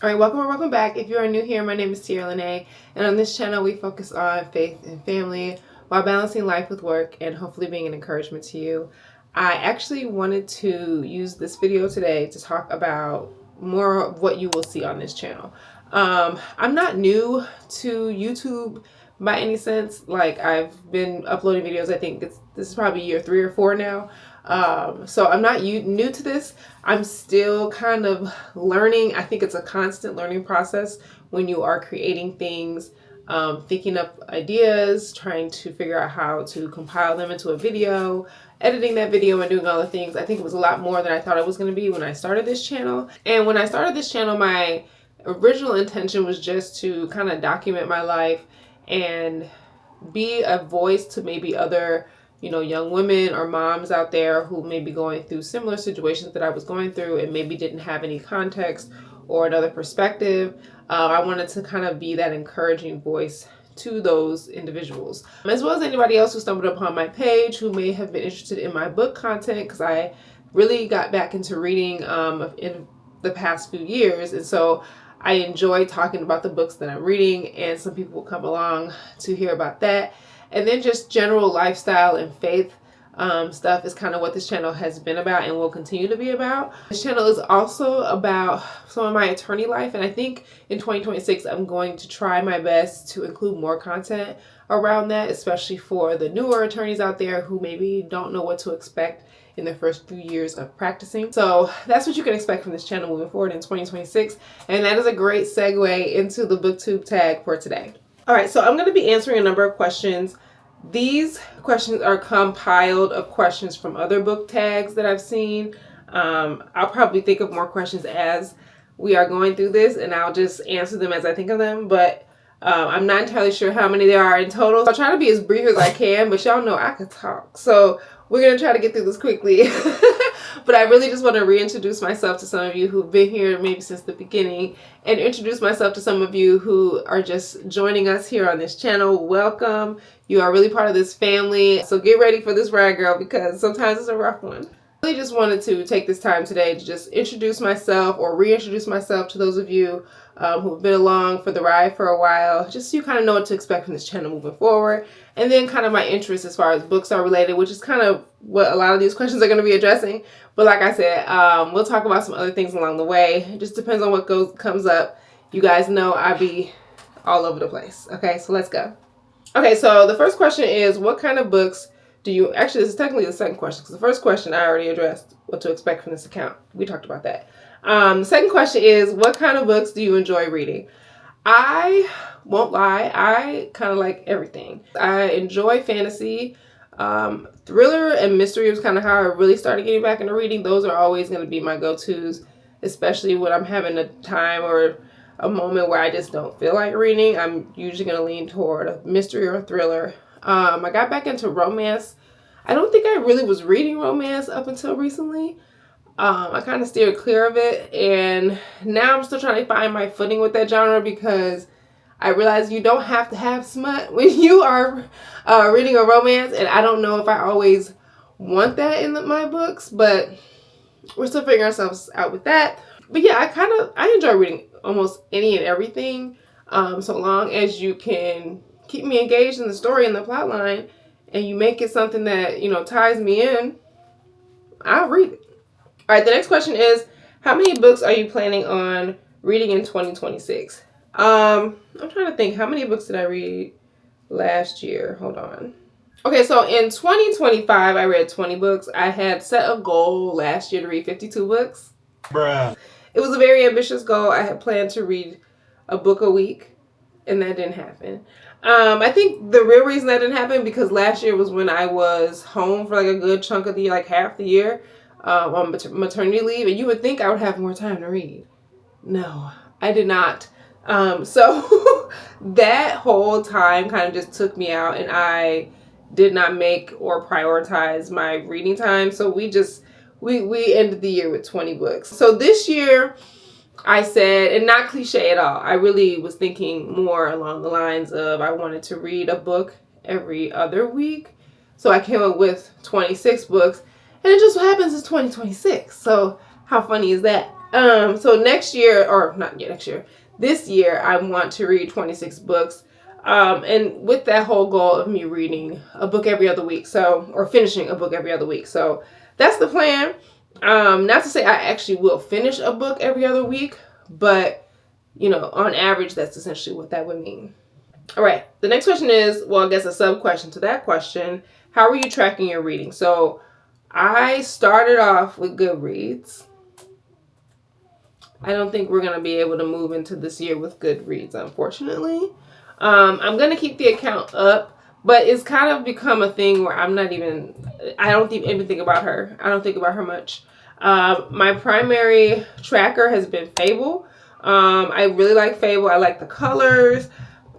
Alright, welcome or welcome back. If you are new here, my name is Tiara Loneé, and on this channel we focus on faith and family while balancing life with work and hopefully being an encouragement to you. I actually wanted to use this video today to talk about more of what you will see on this channel. I'm not new to YouTube by any sense. Like, I've been uploading videos, I think this is probably year 3 or 4 now. So I'm not new to this. I'm still kind of learning. I think it's a constant learning process when you are creating things, thinking up ideas, trying to figure out how to compile them into a video, editing that video and doing all the things. I think it was a lot more than I thought it was going to be when I started this channel. And when I started this channel, my original intention was just to kind of document my life and be a voice to maybe other young women or moms out there who may be going through similar situations that I was going through and maybe didn't have any context or another perspective. I wanted to kind of be that encouraging voice to those individuals, as well as anybody else who stumbled upon my page who may have been interested in my book content, because I really got back into reading in the past few years, and so I enjoy talking about the books that I'm reading, and some people will come along to hear about that. And then just general lifestyle and faith stuff is kind of what this channel has been about and will continue to be about. This channel is also about some of my attorney life, and I think in 2026 I'm going to try my best to include more content around that, especially for the newer attorneys out there who maybe don't know what to expect in their first few years of practicing. So that's what you can expect from this channel moving forward in 2026, and that is a great segue into the booktube tag for today. All right, so I'm going to be answering a number of questions. These questions are compiled of questions from other book tags that I've seen. I'll probably think of more questions as we are going through this, and I'll just answer them as I think of them, but I'm not entirely sure how many there are in total. I'll try to be as brief as I can, but y'all know I could talk. So we're going to try to get through this quickly. But I really just want to reintroduce myself to some of you who've been here maybe since the beginning, and introduce myself to some of you who are just joining us here on this channel. Welcome. You are really part of this family. So get ready for this ride, girl, because sometimes it's a rough one. I really just wanted to take this time today to just introduce myself or reintroduce myself to those of you who've been along for the ride for a while, just so you kind of know what to expect from this channel moving forward. And then kind of my interests as far as books are related, which is kind of what a lot of these questions are going to be addressing. But like I said, we'll talk about some other things along the way. It just depends on what comes up. You guys know I be all over the place. Okay, so let's go. Okay, so the first question is, what kind of books do you... Actually, this is technically the second question, because the first question I already addressed, what to expect from this account. We talked about that. The second question is, what kind of books do you enjoy reading? I won't lie, I kind of like everything. I enjoy fantasy. Thriller and mystery was kind of how I really started getting back into reading. Those are always going to be my go-tos, especially when I'm having a time or a moment where I just don't feel like reading. I'm usually going to lean toward a mystery or a thriller. I got back into romance. I don't think I really was reading romance up until recently. I kind of steered clear of it, and now I'm still trying to find my footing with that genre, because I realize you don't have to have smut when you are reading a romance, and I don't know if I always want that in my books, but we're still figuring ourselves out with that. But yeah, I enjoy reading almost any and everything, so long as you can keep me engaged in the story and the plot line, and you make it something that, ties me in, I'll read it. All right, the next question is, how many books are you planning on reading in 2026? I'm trying to think, how many books did I read last year? Hold on. Okay, so in 2025, I read 20 books. I had set a goal last year to read 52 books. Bruh. It was a very ambitious goal. I had planned to read a book a week, and that didn't happen. I think the real reason that didn't happen, because last year was when I was home for like a good chunk of the year, like half the year, on maternity leave, and you would think I would have more time to read. No, I did not. So that whole time kind of just took me out, and I did not make or prioritize my reading time. So we ended the year with 20 books. So this year I said, and not cliche at all, I really was thinking more along the lines of I wanted to read a book every other week. So I came up with 26 books. And it just so happens it's 2026. So how funny is that? So next year, or not yet next year, this year, I want to read 26 books. And with that whole goal of me reading a book every other week, or finishing a book every other week. So that's the plan. Not to say I actually will finish a book every other week, but, on average, that's essentially what that would mean. All right. The next question is, well, I guess a sub question to that question. How are you tracking your reading? So I started off with Goodreads. I don't think we're going to be able to move into this year with Goodreads, unfortunately. I'm going to keep the account up, but it's kind of become a thing where I don't even think about her. I don't think about her much. My primary tracker has been Fable. I really like Fable. I like the colors.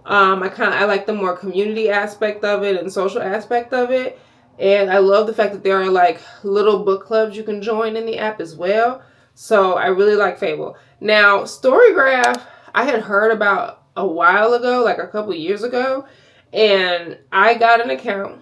I like the more community aspect of it and social aspect of it. And I love the fact that there are like little book clubs you can join in the app as well. So I really like Fable. Now, Storygraph, I had heard about a while ago, like a couple years ago, and I got an account.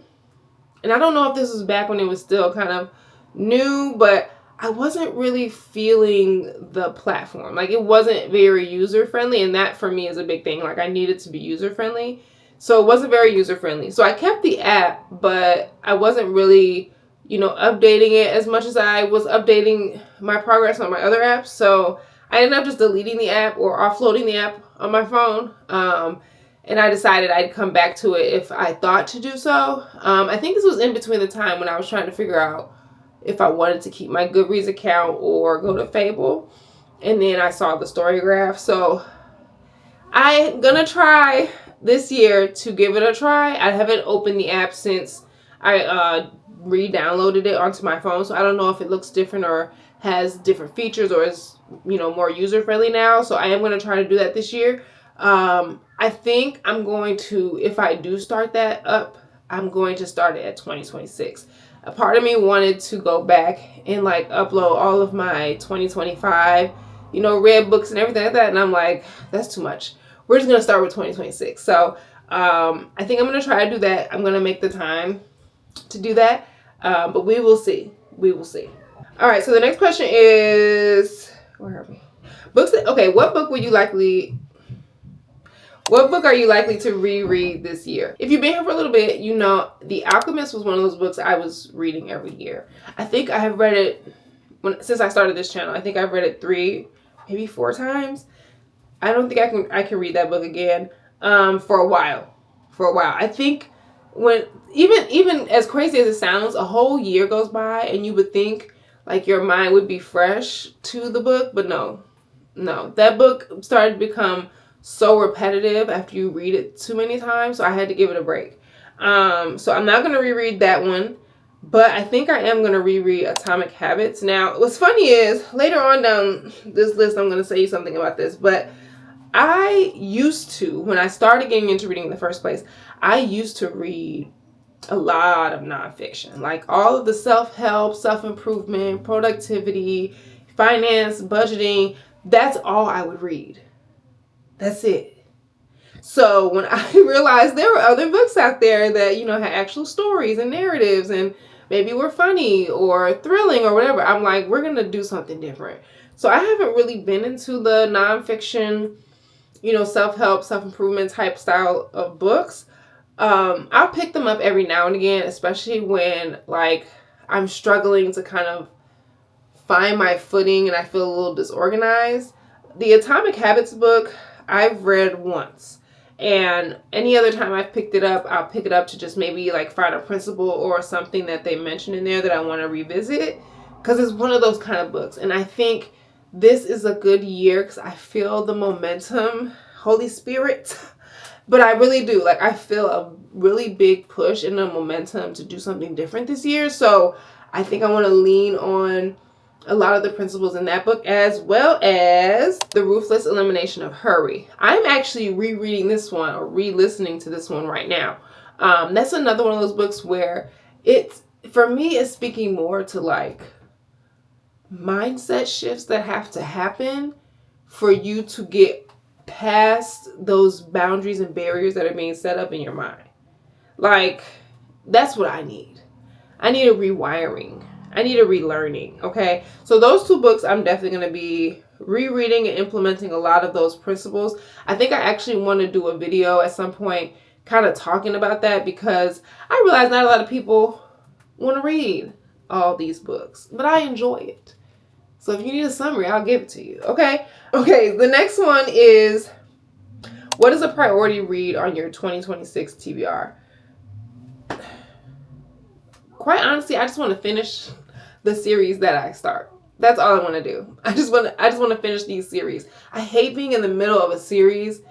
And I don't know if this was back when it was still kind of new, but I wasn't really feeling the platform. Like, it wasn't very user-friendly, and that for me is a big thing. Like, I needed to be user-friendly. So it wasn't very user-friendly. So I kept the app, but I wasn't really, updating it as much as I was updating my progress on my other apps. So I ended up just deleting the app or offloading the app on my phone. And I decided I'd come back to it if I thought to do so. I think this was in between the time when I was trying to figure out if I wanted to keep my Goodreads account or go to Fable. And then I saw the Storygraph. So I'm going to try this year to give it a try. I haven't opened the app since I re-downloaded it onto my phone. So I don't know if it looks different or has different features or is, more user-friendly now. So I am going to try to do that this year. I think I'm going to, if I do start that up, I'm going to start it at 2026. A part of me wanted to go back and like upload all of my 2025, read books and everything like that. And I'm like, that's too much. We're just going to start with 2026. So, I think I'm going to try to do that. I'm going to make the time to do that. But we will see. We will see. All right. So the next question is, where are we? What book are you likely to reread this year? If you've been here for a little bit, The Alchemist was one of those books I was reading every year. I think I have read it since I started this channel. I think I've read it 3, maybe 4 times. I don't think I can read that book again for a while. I think when even as crazy as it sounds, a whole year goes by and you would think like your mind would be fresh to the book, but no. That book started to become so repetitive after you read it too many times, so I had to give it a break. So I'm not going to reread that one, but I think I am going to reread Atomic Habits. Now, what's funny is, later on down this list, I'm going to say something about this, but I used to, when I started getting into reading in the first place, I used to read a lot of nonfiction, like all of the self-help, self-improvement, productivity, finance, budgeting. That's all I would read. That's it. So when I realized there were other books out there that, had actual stories and narratives and maybe were funny or thrilling or whatever, I'm like, we're going to do something different. So I haven't really been into the nonfiction, self-help, self-improvement type style of books. I'll pick them up every now and again, especially when like I'm struggling to kind of find my footing and I feel a little disorganized. The Atomic Habits book I've read once, and any other time I've picked it up, I'll pick it up to just maybe like find a principle or something that they mention in there that I want to revisit, because it's one of those kind of books. And I think this is a good year because I feel the momentum, Holy Spirit, but I really do. Like, I feel a really big push and a momentum to do something different this year. So I think I want to lean on a lot of the principles in that book, as well as The Ruthless Elimination of Hurry. I'm actually rereading this one or re-listening to this one right now. That's another one of those books where for me, it's speaking more to like mindset shifts that have to happen for you to get past those boundaries and barriers that are being set up in your mind. Like, that's what I need. I need a rewiring. I need a relearning, okay? So those 2 books, I'm definitely going to be rereading and implementing a lot of those principles. I think I actually want to do a video at some point kind of talking about that, because I realize not a lot of people want to read all these books, but I enjoy it. So if you need a summary, I'll give it to you, okay? Okay, the next one is, what is a priority read on your 2026 TBR? Quite honestly, I just want to finish the series that I start. That's all I want to do. I just want to finish these series. I hate being in the middle of a series,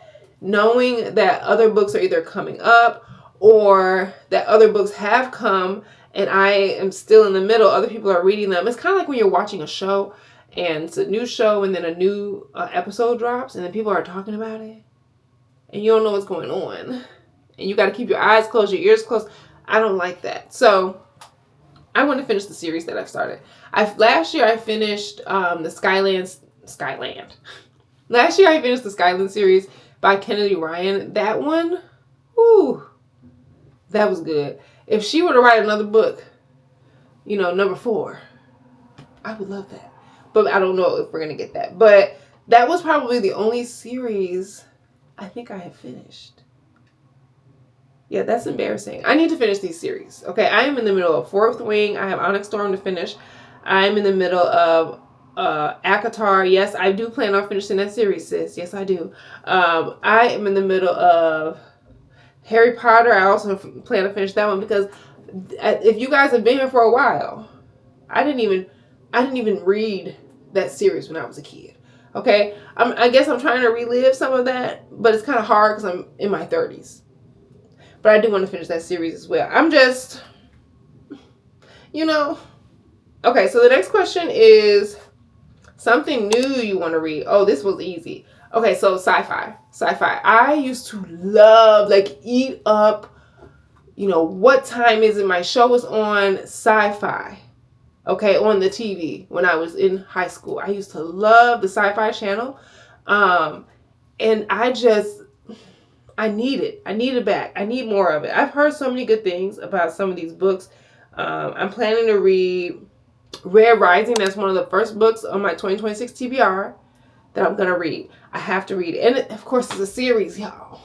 knowing that other books are either coming up or that other books have come and I am still in the middle. Other people are reading them. It's kind of like when you're watching a show and it's a new show and then a new episode drops and then people are talking about it and you don't know what's going on and you got to keep your eyes closed, your ears closed. I don't like that. So I want to finish the series that I've started. Last year I finished the Skyland. Last year I finished the Skyland series by Kennedy Ryan. That one, whew, that was good. If she were to write another book, number 4, I would love that. But I don't know if we're going to get that. But that was probably the only series I think I have finished. Yeah, that's embarrassing. I need to finish these series. Okay, I am in the middle of Fourth Wing. I have Onyx Storm to finish. I'm in the middle of ACOTAR. Yes, I do plan on finishing that series, sis. Yes, I do. I am in the middle of Harry Potter. I also plan to finish that one because if you guys have been here for a while, I didn't even read that series when I was a kid. Okay, I guess I'm trying to relive some of that, but it's kind of hard because I'm in my 30s. But I do want to finish that series as well. I'm just, Okay, so the next question is something new you want to read. Oh, this was easy. Okay, so sci-fi. I used to love, eat up, what time is it? My show was on sci-fi. Okay, on the TV when I was in high school. I used to love the Sci-Fi Channel. And I need it. I need it back. I need more of it. I've heard so many good things about some of these books. I'm planning to read Red Rising. That's one of the first books on my 2026 TBR that I'm going to read. I have to read it. And of course, it's a series, y'all.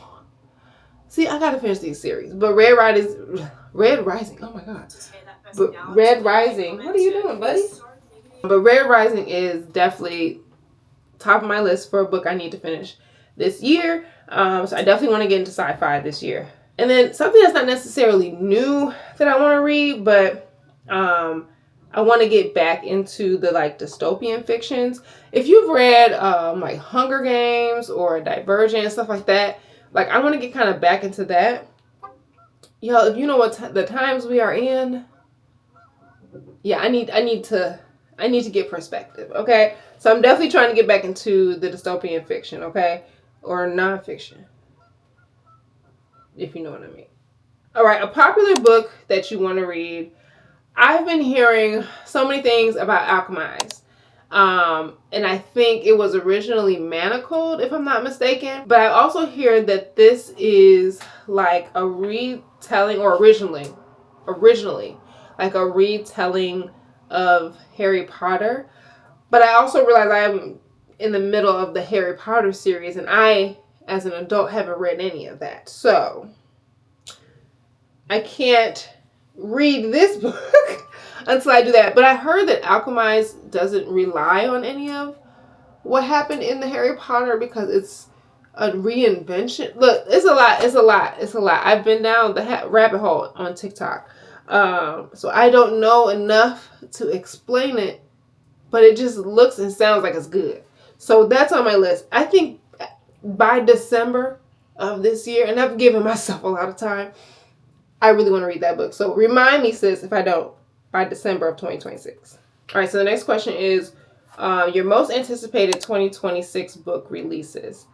See, I got to finish these series. But Red Rising. Oh, my God. But Red Rising. What are you doing, buddy? But Red Rising is definitely top of my list for a book I need to finish this year. So I definitely want to get into sci-fi this year. And then something that's not necessarily new that I want to read, but I want to get back into the dystopian fictions. If you've read Hunger Games or Divergent, stuff like that, I want to get kind of back into that. Y'all, if you know what the times we are in, yeah, I need to get perspective, okay? So I'm definitely trying to get back into the dystopian fiction, okay? Or nonfiction, if you know what I mean. All right, a popular book that you want to read. I've been hearing so many things about Alchemized. And I think it was originally Manacled, if I'm not mistaken. But I also hear that this is a retelling, or originally, a retelling of Harry Potter. But I also realize I'm in the middle of the Harry Potter series, and I, as an adult, haven't read any of that. So I can't read this book until I do that. But I heard that Alchemized doesn't rely on any of what happened in the Harry Potter because it's a reinvention. Look, it's a lot. I've been down the rabbit hole on TikTok. So I don't know enough to explain it, but it just looks and sounds like it's good. So that's on my list. I think by December of this year, and I've given myself a lot of time, I really want to read that book. So remind me, sis, if I don't, by December of 2026. All right, so the next question is your most anticipated 2026 book releases.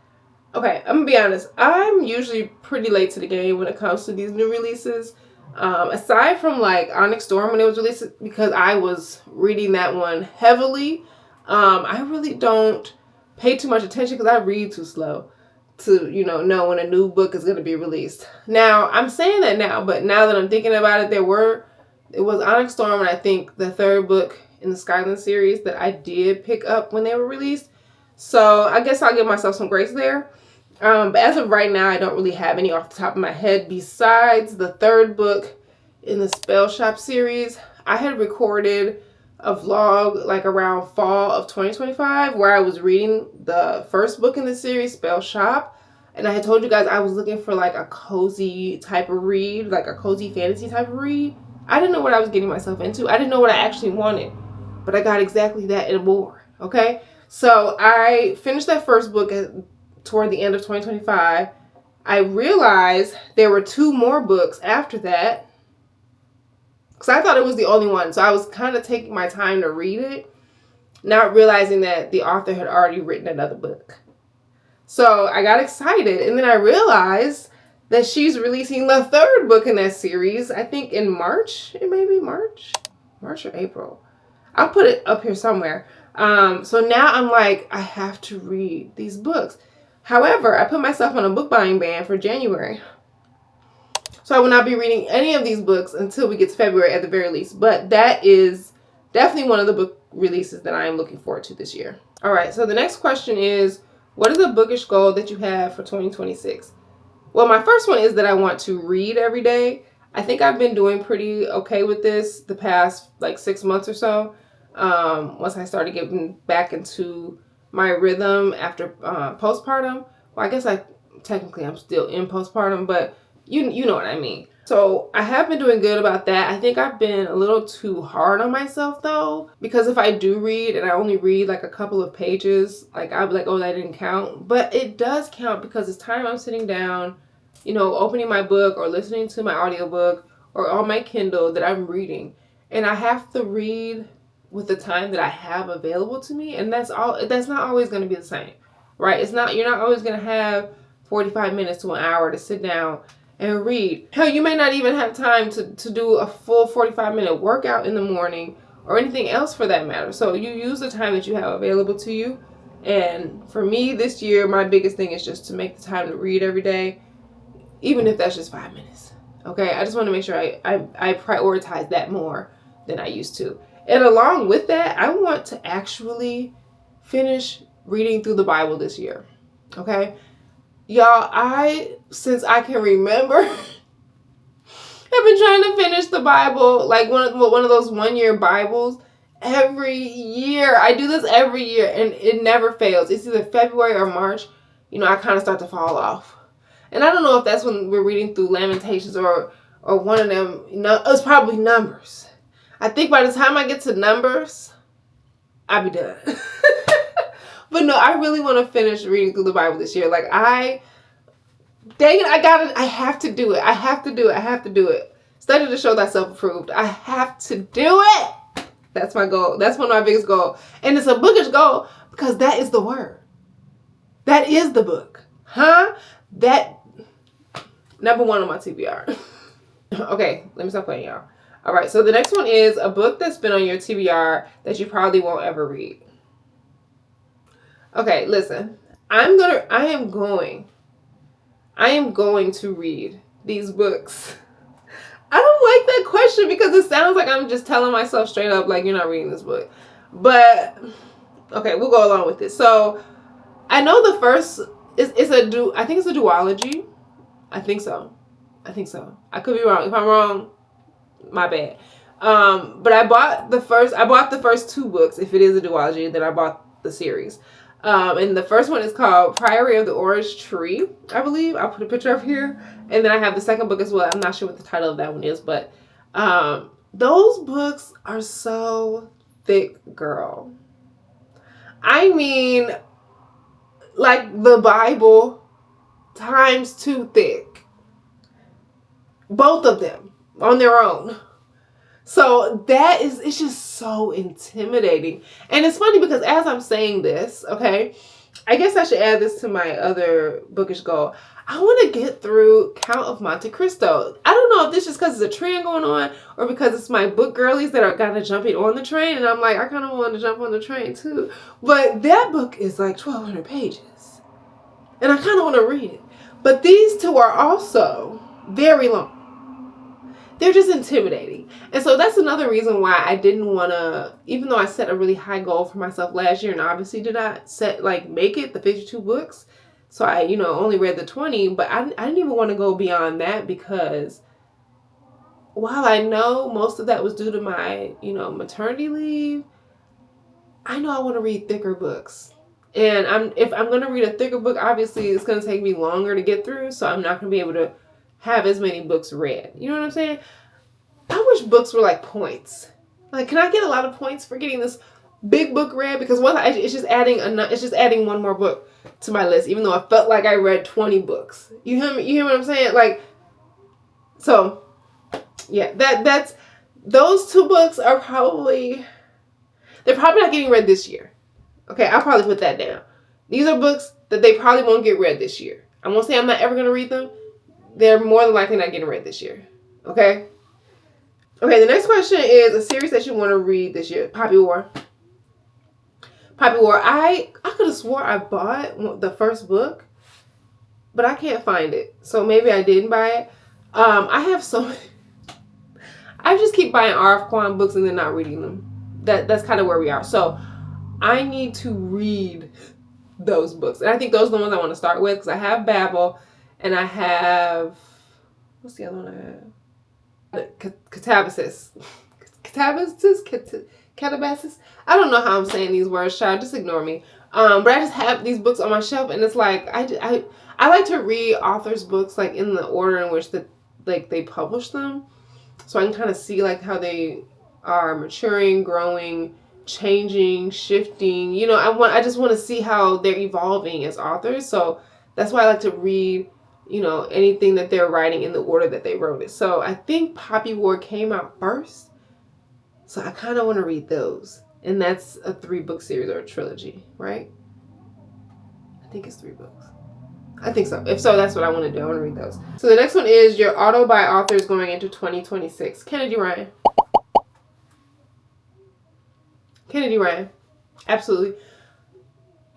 Okay, I'm going to be honest. I'm usually pretty late to the game when it comes to these new releases. Aside from Onyx Storm when it was released, because I was reading that one heavily, I really don't pay too much attention because I read too slow to, know when a new book is going to be released. Now, I'm saying that now, but now that I'm thinking about it, there were It was Onyx Storm, and I think the third book in the Skyland series that I did pick up when they were released. So I guess I'll give myself some grace there. But as of right now, I don't really have any off the top of my head besides the third book in the Spell Shop series. I had recorded a vlog like around fall of 2025 where I was reading the first book in the series, Spell Shop. And I had told you guys I was looking for like a cozy type of read, like a cozy fantasy type of read. I didn't know what I was getting myself into. I didn't know what I actually wanted. But I got exactly that and more. Okay? So I finished that first book toward the end of 2025. I realized there were 2 more books after that. Because I thought it was the only one. So I was kind of taking my time to read it, not realizing that the author had already written another book. So I got excited. And then I realized that she's releasing the third book in that series. I think in March. It may be March or April. I'll put it up here somewhere. So now I'm like, I have to read these books. However, I put myself on a book buying ban for January. So I will not be reading any of these books until we get to February at the very least. But that is definitely one of the book releases that I am looking forward to this year. All right, so the next question is, what is a bookish goal that you have for 2026? Well, my first one is that I want to read every day. I think I've been doing pretty okay with this the past like 6 months or so. Once I started getting back into my rhythm after postpartum. Well, I guess I'm still in postpartum, but you know what I mean. So I have been doing good about that. I think I've been a little too hard on myself though, because if I do read and I only read like a couple of pages, like I'll be like, oh, that didn't count. But it does count because it's time I'm sitting down, you know, opening my book or listening to my audiobook or on my Kindle that I'm reading. And I have to read with the time that I have available to me. And that's not always going to be the same, right? You're not always going to have 45 minutes to an hour to sit down and read. Hell, you may not even have time to do a full 45-minute workout in the morning or anything else for that matter. So you use the time that you have available to you. And for me this year, my biggest thing is just to make the time to read every day, even if that's just 5 minutes. Okay, I just want to make sure I prioritize that more than I used to. And along with that, I want to actually finish reading through the Bible this year. Okay? Y'all, since I can remember, I've been trying to finish the Bible, like one of those 1-year Bibles every year. I do this every year and it never fails. It's either February or March, I kind of start to fall off. And I don't know if that's when we're reading through Lamentations or one of them. It's probably Numbers. I think by the time I get to Numbers, I'll be done. But no, I really want to finish reading through the Bible this year. Like I have to do it. I have to do it. Study to show thyself approved. I have to do it. That's my goal. That's one of my biggest goals. And it's a bookish goal because that is the word. That is the book. Huh? That number 1 on my TBR. Okay, let me stop playing, y'all. All right, so the next one is a book that's been on your TBR that you probably won't ever read. Okay, listen. I am going to read these books. I don't like that question because it sounds like I'm just telling myself straight up like you're not reading this book. But okay, we'll go along with it. So I know the first I think it's a duology. I think so. I could be wrong. If I'm wrong, my bad. But I bought the first 2 books. If it is a duology, then I bought the series. And the first one is called Priory of the Orange Tree, I believe. I'll put a picture up here. And then I have the second book as well. I'm not sure what the title of that one is, but those books are so thick, girl. I mean, like the Bible times 2 thick. Both of them on their own. So it's just so intimidating. And it's funny because as I'm saying this, okay, I guess I should add this to my other bookish goal. I want to get through Count of Monte Cristo. I don't know if this is because it's a trend going on or because it's my book girlies that are kind of jumping on the train. And I'm like, I kind of want to jump on the train too. But that book is like 1,200 pages. And I kind of want to read it. But these 2 are also very long. they're just intimidating. And so that's another reason why I didn't want to, even though I set a really high goal for myself last year and obviously did not make it the 52 books. So I, only read the 20, but I didn't even want to go beyond that, because while I know most of that was due to my, maternity leave, I know I want to read thicker books. And if I'm going to read a thicker book, obviously it's going to take me longer to get through, so I'm not going to be able to have as many books read. You know what I'm saying? I wish books were like points. Like, can I get a lot of points for getting this big book read? Because it's just adding one more book to my list, even though I felt like I read 20 books. You hear me? You hear what I'm saying? Like, so yeah, that's those two books are they're probably not getting read this year. Okay, I'll probably put that down. These are books that they probably won't get read this year. I won't say I'm not ever going to read them. They're more than likely not getting read this year. Okay? Okay, the next question is a series that you want to read this year. Poppy War. Poppy War. I could have swore I bought the first book, but I can't find it. So maybe I didn't buy it. I have so many. I just keep buying R.F. Kuang books and then not reading them. That's kind of where we are. So I need to read those books. And I think those are the ones I want to start with, because I have Babel and I have, what's the other one I have? Catabasis. I don't know how I'm saying these words, child. Just ignore me. But I just have these books on my shelf, and it's like I like to read authors' books like in the order in which they publish them, so I can kind of see like how they are maturing, growing, changing, shifting. I just want to see how they're evolving as authors. So that's why I like to read, anything that they're writing in the order that they wrote it. So I think Poppy War came out first. So I kind of want to read those. And that's a 3-book series or a trilogy, right? I think it's 3 books. I think so. If so, that's what I want to do. I want to read those. So the next one is your auto by authors going into 2026. Kennedy Ryan. Kennedy Ryan. Absolutely.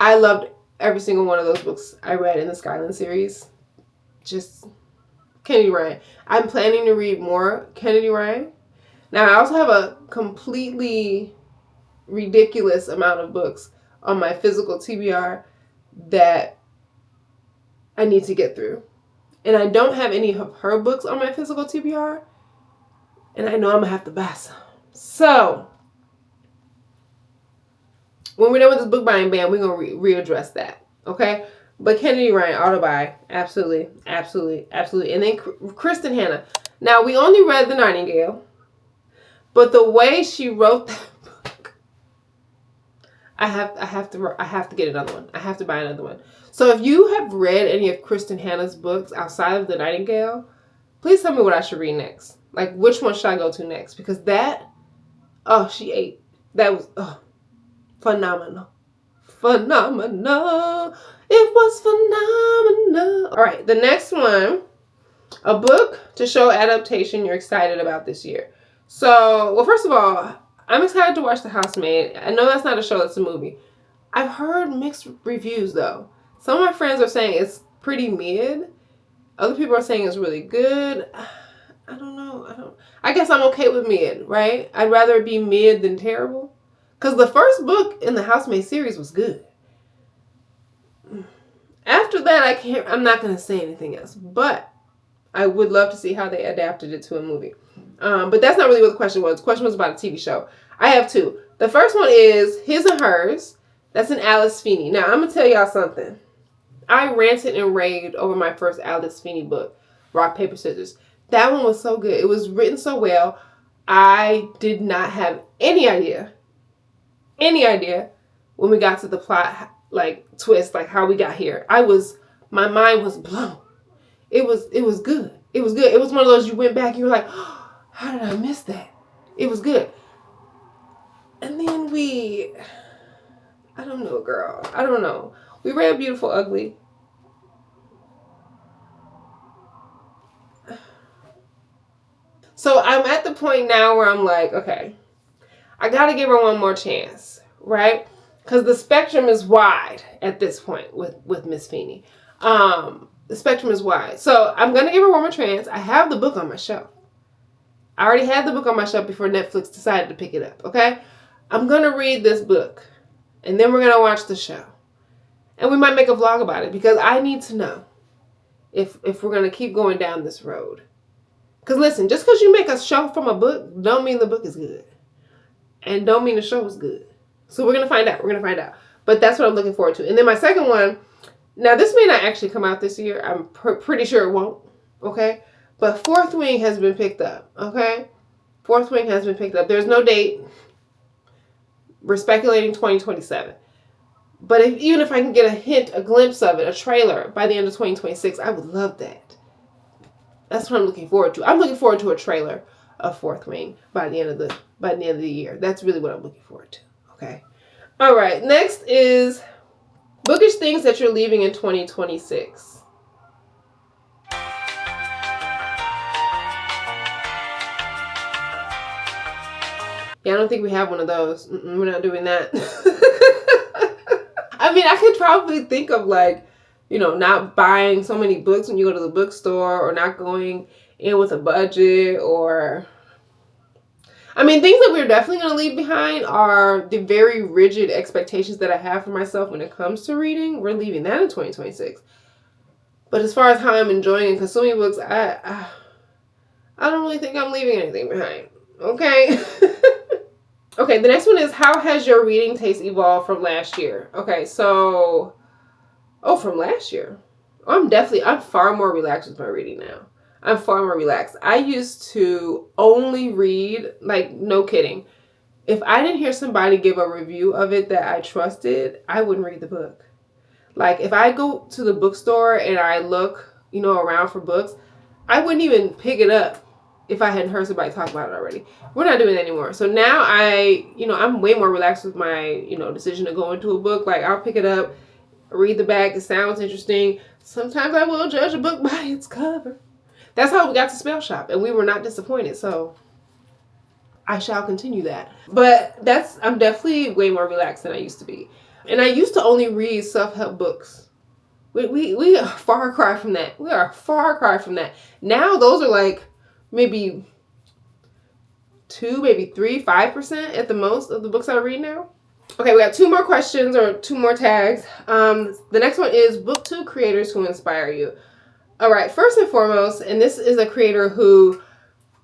I loved every single one of those books I read in the Skyland series. Just Kennedy Ryan. I'm planning to read more Kennedy Ryan. Now, I also have a completely ridiculous amount of books on my physical TBR that I need to get through. And I don't have any of her books on my physical TBR. And I know I'm going to have to buy some. So when we're done with this book buying ban, we're going to readdress that. Okay? But Kennedy Ryan, auto buy. Absolutely. Absolutely. Absolutely. And then Kristen Hanna. Now, we only read The Nightingale. But the way she wrote that book, I have to get another one. I have to buy another one. So if you have read any of Kristen Hanna's books outside of The Nightingale, please tell me what I should read next. Like, which one should I go to next? Because she ate. That was phenomenal. Phenomenal. It was phenomenal. All right, the next one, a book to show adaptation you're excited about this year. So, well, first of all, I'm excited to watch The Housemaid. I know that's not a show, that's a movie. I've heard mixed reviews, though. Some of my friends are saying it's pretty mid. Other people are saying it's really good. I don't know. I guess I'm okay with mid, right? I'd rather it be mid than terrible. Because the first book in the Housemaid series was good. After that, I'm not going to say anything else. But I would love to see how they adapted it to a movie. But that's not really what the question was. The question was about a TV show. I have 2. The first one is His and Hers. That's an Alice Feeney. Now, I'm going to tell y'all something. I ranted and raved over my first Alice Feeney book, Rock, Paper, Scissors. That one was so good. It was written so well. I did not have any idea when we got to the plot, twist, how we got here. My mind was blown. It was good. It was good. It was one of those you went back and you were like, oh, how did I miss that? It was good. And then I don't know, girl. I don't know. We read Beautiful Ugly. So I'm at the point now where I'm like, okay, I got to give her one more chance, right? Because the spectrum is wide at this point with Miss Feeney. The spectrum is wide. So I'm going to give her one more chance. I have the book on my shelf. I already had the book on my shelf before Netflix decided to pick it up, okay? I'm going to read this book, and then we're going to watch the show. And we might make a vlog about it, because I need to know if we're going to keep going down this road. Because listen, just because you make a show from a book, don't mean the book is good. And don't mean the show is good. So we're going to find out. We're going to find out. But that's what I'm looking forward to. And then my second one, now this may not actually come out this year. I'm pretty sure it won't. Okay? But Fourth Wing has been picked up. Okay? Fourth Wing has been picked up. There's no date. We're speculating 2027. But even if I can get a hint, a glimpse of it, a trailer by the end of 2026, I would love that. That's what I'm looking forward to. I'm looking forward to a trailer of Fourth Wing by the end of the year. That's really what I'm looking forward to. Okay. All right. Next is bookish things that you're leaving in 2026. Yeah, I don't think we have one of those. We're not doing that. I mean, I could probably think of like, not buying so many books when you go to the bookstore, or not going in with a budget, or... I mean, things that we're definitely going to leave behind are the very rigid expectations that I have for myself when it comes to reading. We're leaving that in 2026. But as far as how I'm enjoying and consuming books, I don't really think I'm leaving anything behind. Okay? Okay, the next one is, how has your reading taste evolved from last year? Okay, so... Oh, from last year. I'm far more relaxed with my reading now. I'm far more relaxed. I used to only read, like, no kidding. If I didn't hear somebody give a review of it that I trusted, I wouldn't read the book. Like, if I go to the bookstore and I look, around for books, I wouldn't even pick it up if I hadn't heard somebody talk about it already. We're not doing that anymore. So now I'm way more relaxed with my, decision to go into a book. Like, I'll pick it up, read the back. It sounds interesting. Sometimes I will judge a book by its cover. That's how we got to Spell Shop, and we were not disappointed. So I shall continue that. But I'm definitely way more relaxed than I used to be. And I used to only read self-help books. We are far cry from that. We are far cry from that. Now those are like maybe 2, maybe 3, 5% at the most of the books I read now. Okay, we got 2 more questions, or 2 more tags. The next one is BookTube creators who inspire you. All right, first and foremost, and this is a creator who,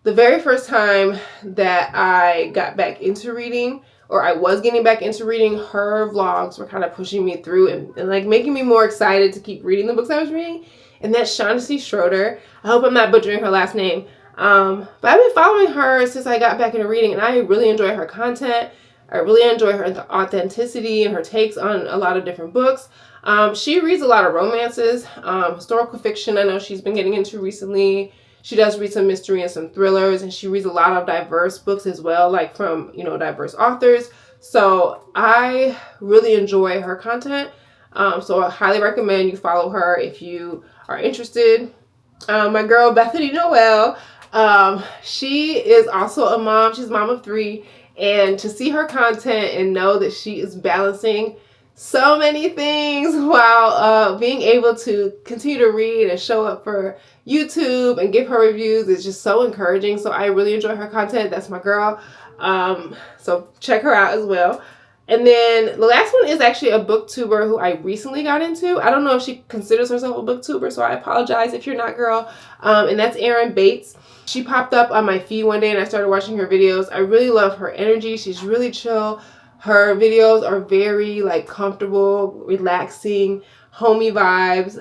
the very first time that I got back into reading, or I was getting back into reading, her vlogs were kind of pushing me through and like making me more excited to keep reading the books I was reading. And that's Shaughnessy Schroeder. I hope I'm not butchering her last name. But I've been following her since I got back into reading, and I really enjoy her content. I really enjoy her authenticity and her takes on a lot of different books. She reads a lot of romances, historical fiction. I know she's been getting into recently. She does read some mystery and some thrillers, and she reads a lot of diverse books as well, like from, diverse authors. So I really enjoy her content. So I highly recommend you follow her if you are interested. My girl, Bethany Noel, she is also a mom. She's a mom of 3. And to see her content and know that she is balancing so many things while being able to continue to read and show up for YouTube and give her reviews is just so encouraging. So I really enjoy her content. That's my girl. So check her out as well. And then the last one is actually a booktuber who I recently got into. I don't know if she considers herself a booktuber, so I apologize if you're not, girl. And that's Erin Bates. She popped up on my feed one day and I started watching her videos. I really love her energy. She's really chill. Her videos are very like comfortable, relaxing, homey vibes.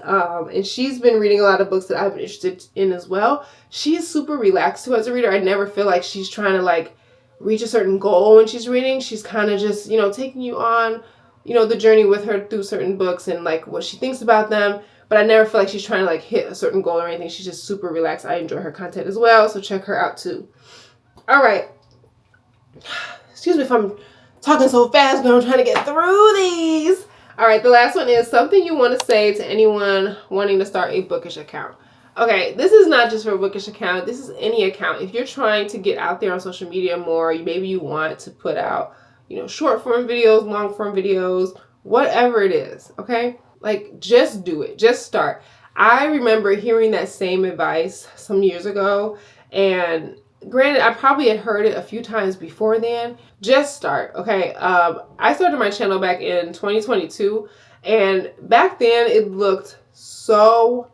And she's been reading a lot of books that I've been interested in as well. She's super relaxed too as a reader. I never feel like she's trying to like reach a certain goal when she's reading. She's kind of just, taking you on, the journey with her through certain books and like what she thinks about them. But I never feel like she's trying to like hit a certain goal or anything. She's just super relaxed. I enjoy her content as well. So check her out too. All right. Excuse me if I'm talking so fast, but I'm trying to get through these. All right. The last one is something you want to say to anyone wanting to start a Bookish account. Okay. This is not just for a Bookish account. This is any account. If you're trying to get out there on social media more, maybe you want to put out, short form videos, long form videos, whatever it is. Okay. Like, just do it. Just start. I remember hearing that same advice some years ago, and granted, I probably had heard it a few times before then. Just start, okay? I started my channel back in 2022, and back then it looked so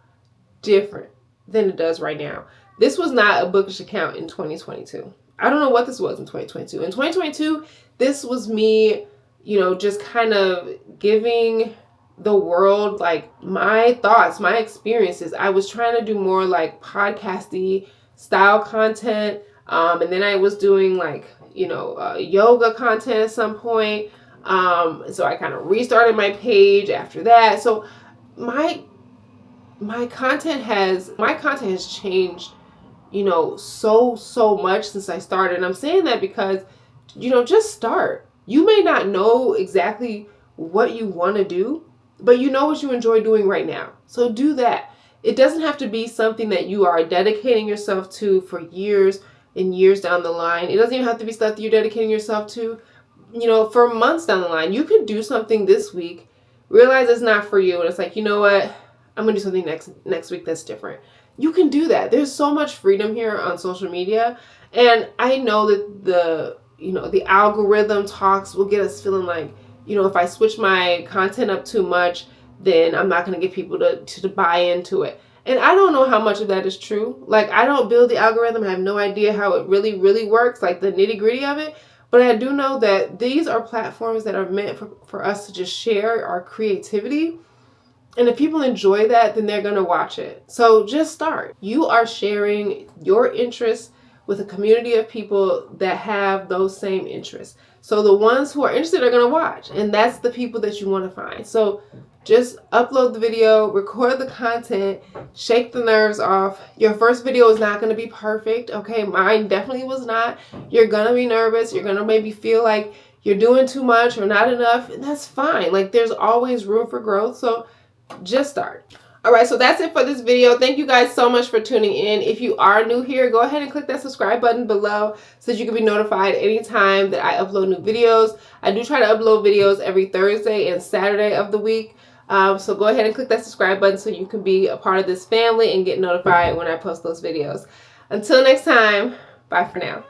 different than it does right now. This was not a Bookish account in 2022. I don't know what this was in 2022. In 2022, this was me, just kind of giving the world like my thoughts, my experiences. I was trying to do more like podcasty style content. And then I was doing like, yoga content at some point. So I kind of restarted my page after that. So my content has changed, so much since I started. And I'm saying that because, just start. You may not know exactly what you want to do, but you know what you enjoy doing right now. So do that. It doesn't have to be something that you are dedicating yourself to for years and years down the line. It doesn't even have to be stuff that you're dedicating yourself to, for months down the line. You could do something this week, realize it's not for you, and it's like, you know what? I'm going to do something next week that's different. You can do that. There's so much freedom here on social media. And I know that the algorithm talks will get us feeling like, if I switch my content up too much, then I'm not going to get people to buy into it. And I don't know how much of that is true. Like, I don't build the algorithm. I have no idea how it really, really works, like the nitty gritty of it. But I do know that these are platforms that are meant for us to just share our creativity. And if people enjoy that, then they're going to watch it. So just start. You are sharing your interests with a community of people that have those same interests. So the ones who are interested are going to watch. And that's the people that you want to find. So just upload the video, record the content, shake the nerves off. Your first video is not going to be perfect. Okay, mine definitely was not. You're going to be nervous. You're going to maybe feel like you're doing too much or not enough. And that's fine. Like, there's always room for growth. So just start. All right, so that's it for this video. Thank you guys so much for tuning in. If you are new here, go ahead and click that subscribe button below so that you can be notified anytime that I upload new videos. I do try to upload videos every Thursday and Saturday of the week. So go ahead and click that subscribe button so you can be a part of this family and get notified when I post those videos. Until next time, bye for now.